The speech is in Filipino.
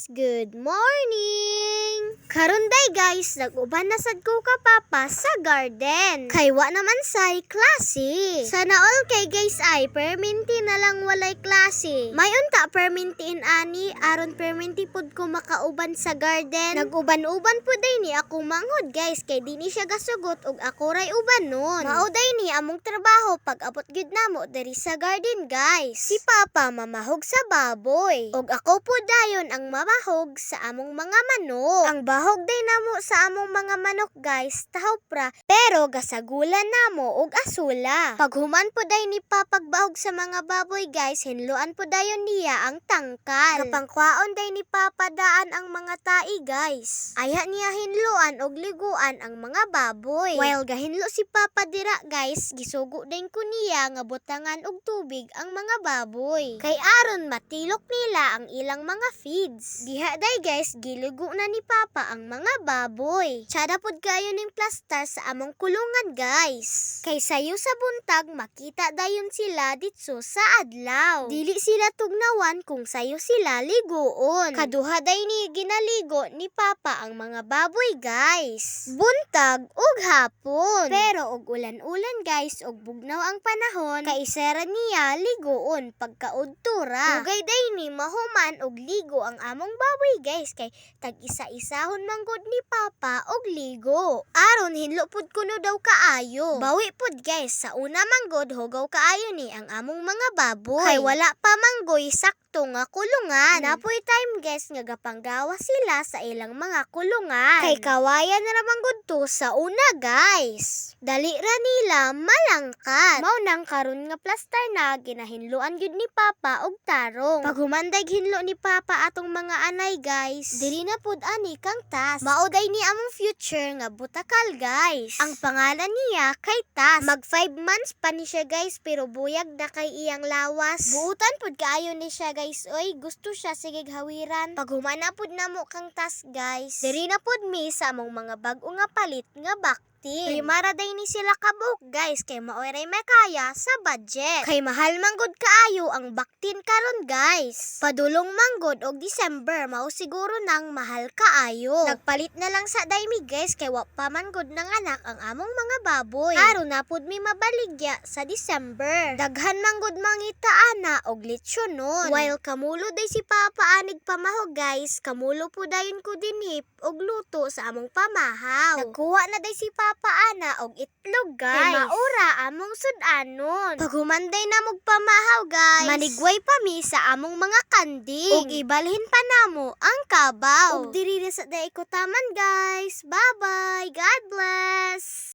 guys, good morning! Karon day guys, nag-uban na sad ko ka papa sa garden. Kay wa naman say klase. Sana all kay guys ay perminti na lang walay klase. May unta permintiin ani aron perminti pud ko makauban sa garden. Nag-uban-uban pud day ni ako manghod guys kay dini siya gasugot og ako ray uban nun. Mao day ni among trabaho pag abot gyud namo diri sa garden guys. Si papa mamahog sa baboy og ako po dayon ang mamahog sa among mga manok. Ang bahog day namo sa among mga manok guys, tahopra, pero gasagulan namo og asula. Paghuman po day ni papagbahog sa mga baboy guys, hinluan po dayon niya ang tangkal. Kapangkwaon day ni papadaan ang mga tai guys. Aya niya hinluan og liguan ang mga baboy. While gahinlo si papa dira guys, gisugo din ko niya nga butangan og tubig ang mga baboy. Kay aron matilok nila ang ilang mga feeds. Diha day guys, giligo na ni papa ang mga baboy. Tsada pod kayo ning plastar sa among kulungan guys. Kay sayo sa buntag makita dayon sila ditso sa adlaw. Dili sila tugnawan kung sayo sila ligoon. Kaduha day ni ginaligo ni papa ang mga baboy guys. Buntag ug hapon. Pero og ulan-ulan guys og bugnaw ang panahon, kay isera niya ligoon pagkaudtura. Dugay day ni mahuman og ligo ang among baboy guys kay tag-isa-isahon manggod ni papa og ligo. Aron hinlo pud kuno daw kaayo. Bawi pud guys, sa una manggod hugaw kaayo ni ang among mga baboy. Kay wala pa manggoy sakto nga kulungan. Napoy time guys nga gapanggawa sila sa ilang mga kulungan. Kay kawayan na manggod to sa una guys. Dali ra nila malangkat. Mao nang karon nga plastar na ginahinluan gyud ni papa og tarong. Pag humanday hinlo ni papa atong mga anay guys, dili na pud ani kang Tas. Mao day ni among future nga butakal guys. Ang pangalan niya kay Tas. Mag 5 months pa ni siya guys pero buyag na kay iyang lawas. Buutan pud kaayo ni siya guys. Oy, gusto siya sige hawiran. Pag humana pud namo kang Tas guys, diri na pud mi sa among mga bag-o nga palit nga bakti. Primara day ni sila kabuok guys kay maoy may kaya sa budget. Kay mahal manggod kaayo ang baktin karon guys. Padulong manggod og December mao siguro nang mahal kaayo. Nagpalit na lang sa daymi guys kay wa pa manggod ng anak ang among mga baboy. Aron na pud mi mabaligya sa December. Daghan manggod mangita ana og lechon nun. While kamulo day si papa anig pamaho guys, kamulo po dayon ko dinhip og luto sa among pamahaw. Nagkuha na day si papa ana og itlog guys. Kay maura among sudanon. Pag humanday na mog pamahaw guys, manigway pa mi sa among mga kanding. Og ibalhin pa namo ang kabaw. Og diri sa day ko taman guys. Bye bye.